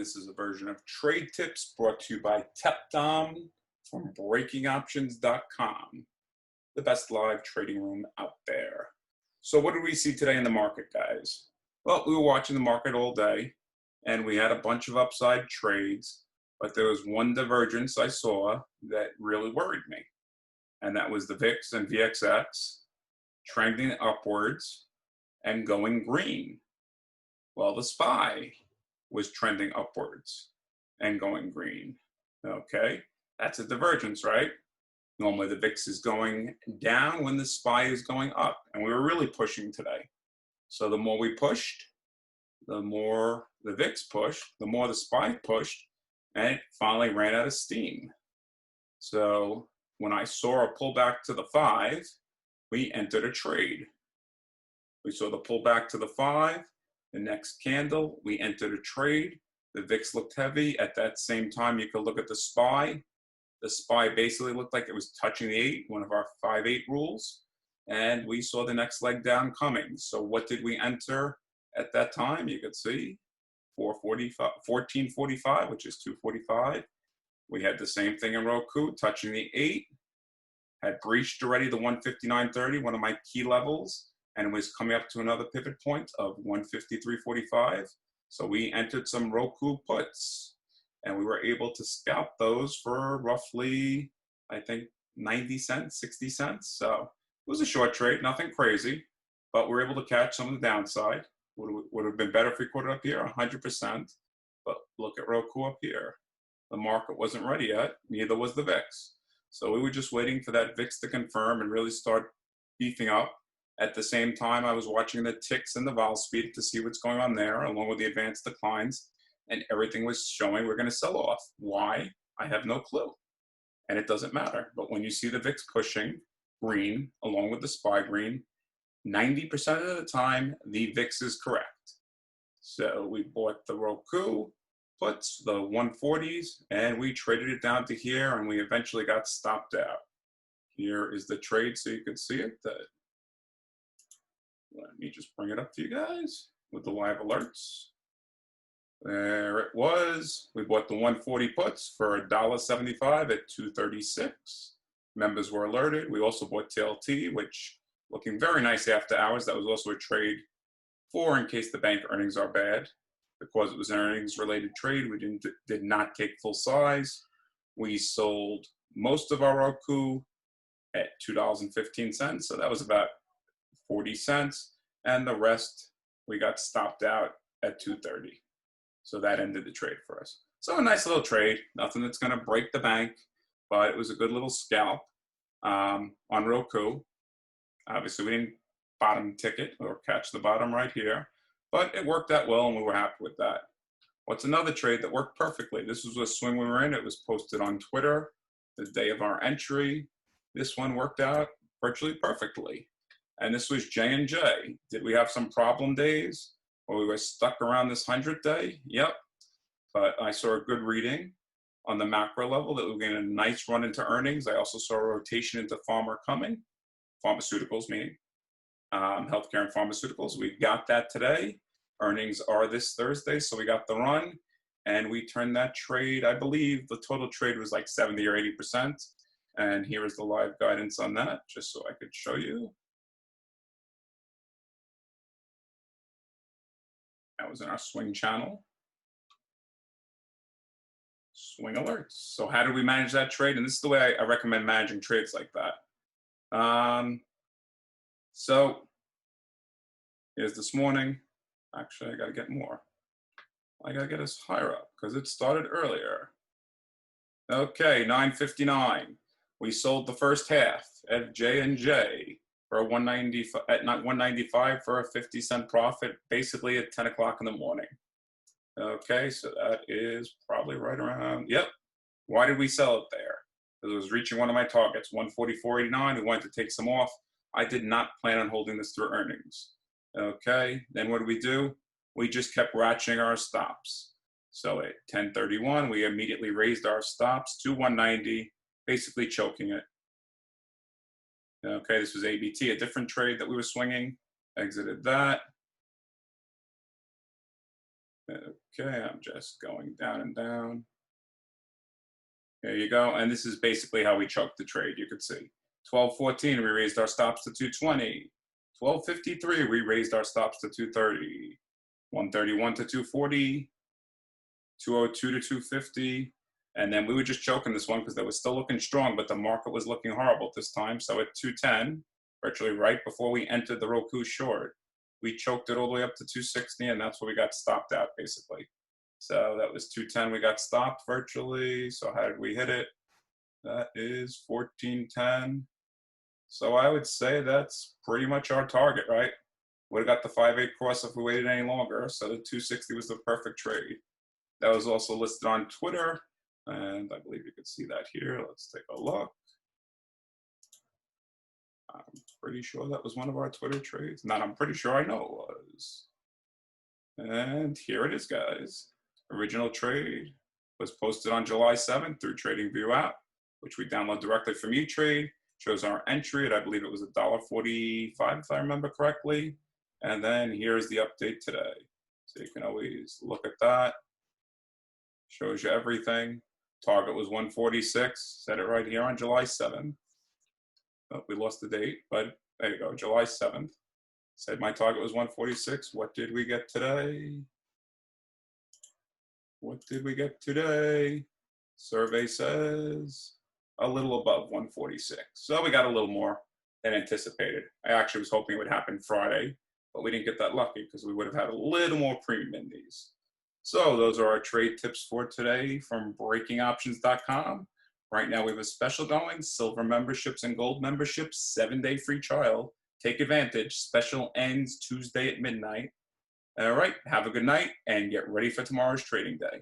This is a version of Trade Tips brought to you by TepDom from BreakingOptions.com, the best live trading room out there. So what did we see today in the market, guys? Well, we were watching the market all day, and we had a bunch of upside trades, but there was one divergence I saw that really worried me, and that was the VIX and VXX trending upwards and going green. Well, the SPY was trending upwards and going green. Okay, that's a divergence, right? Normally the VIX is going down when the SPY is going up, and we were really pushing today. So the more we pushed, the more the VIX pushed, the more the SPY pushed, and it finally ran out of steam. So when I saw a pullback to the 5, we entered a trade. We saw the pullback to the 5. The next candle, we entered a trade. The VIX looked heavy. At that same time, you could look at the SPY. The SPY basically looked like it was touching the 8, one of our 5-8 rules. And we saw the next leg down coming. So what did we enter at that time? You could see 1445, which is 245. We had the same thing in ROKU, touching the 8. Had breached already the 159.30, one of my key levels, and was coming up to another pivot point of 153.45. So we entered some ROKU puts, and we were able to scalp those for roughly, I think, 90 cents, 60 cents. So it was a short trade, nothing crazy, but we were able to catch some of the downside. Would have been better if we caught it up here, 100%. But look at ROKU up here. The market wasn't ready yet, neither was the VIX. So we were just waiting for that VIX to confirm and really start beefing up. At the same time, I was watching the ticks and the vol speed to see what's going on there, along with the advanced declines, and everything was showing we're going to sell off. Why? I have no clue. And it doesn't matter. But when you see the VIX pushing green, along with the SPY green, 90% of the time, the VIX is correct. So we bought the ROKU puts, the 140s, and we traded it down to here, and we eventually got stopped out. Here is the trade so you can see it. Let me just bring it up to you guys with the live alerts. There it was. We bought the 140 puts for $1.75 at 236. Members were alerted. We also bought TLT, which looking very nice after hours. That was also a trade for in case the bank earnings are bad. Because it was an earnings related trade, we did not take full size. We sold most of our ROKU at $2.15. So that was about 40 cents, and the rest we got stopped out at 2.30. So that ended the trade for us. So a nice little trade, nothing that's going to break the bank, but it was a good little scalp on ROKU. Obviously, we didn't bottom ticket or catch the bottom right here, but it worked out well, and we were happy with that. What's another trade that worked perfectly? This was a swing we were in. It was posted on Twitter the day of our entry. This one worked out virtually perfectly. And this was JNJ. Did we have some problem days where we were stuck around this 100 day? Yep. But I saw a good reading on the macro level that we were getting a nice run into earnings. I also saw a rotation into pharmaceuticals meaning healthcare and pharmaceuticals. We got that today. Earnings are this Thursday, so we got the run. And we turned that trade, I believe the total trade was like 70 or 80%. And here is the live guidance on that, just so I could show you. That was in our swing channel. Swing alerts. So how do we manage that trade? And this is the way I recommend managing trades like that. So here's this morning. Actually, I got to get more. I got to get us higher up because it started earlier. Okay, 9:59. We sold the first half at JNJ for a 195 at 195 for a 50-cent profit, basically at 10 o'clock in the morning. Okay, so that is probably right around, yep. Why did we sell it there? Because it was reaching one of my targets, 144.89. We wanted to take some off. I did not plan on holding this through earnings. Okay, then what do? We just kept ratcheting our stops. So at 10:31, we immediately raised our stops to 190, basically choking it. Okay, this was ABT, a different trade that we were swinging. Exited that. Okay, I'm just going down and down. There you go. And this is basically how we choked the trade. You could see 12.14, we raised our stops to 220. 12.53, we raised our stops to 230. 131 to 240. 202 to 250. And then we were just choking this one because they were still looking strong, but the market was looking horrible this time. So at 210, virtually right before we entered the Roku short, we choked it all the way up to 260, and that's where we got stopped out, basically. So that was 210, we got stopped virtually. So how did we hit it? That is 1410. So I would say that's pretty much our target, right? Would have got the 5-8 cross if we waited any longer. So the 260 was the perfect trade. That was also listed on Twitter, and I believe you can see that here. Let's take a look. I'm pretty sure that was one of our Twitter trades. Not I'm pretty sure, I know it was. And here it is, guys. Original trade was posted on July 7th through TradingView app, which we download directly from E-Trade. Shows our entry at, I believe it was $1.45, if I remember correctly. And then here's the update today. So you can always look at that. Shows you everything. Target was 146. Said it right here on July 7th. Oh, we lost the date, but there you go, July 7th. Said my target was 146. What did we get today? What did we get today? Survey says a little above 146. So we got a little more than anticipated. I actually was hoping it would happen Friday, but we didn't get that lucky because we would have had a little more premium in these. So those are our trade tips for today from breakingoptions.com. Right now we have a special going, silver memberships and gold memberships, 7-day free trial. Take advantage. Special ends Tuesday at midnight. All right, have a good night and get ready for tomorrow's trading day.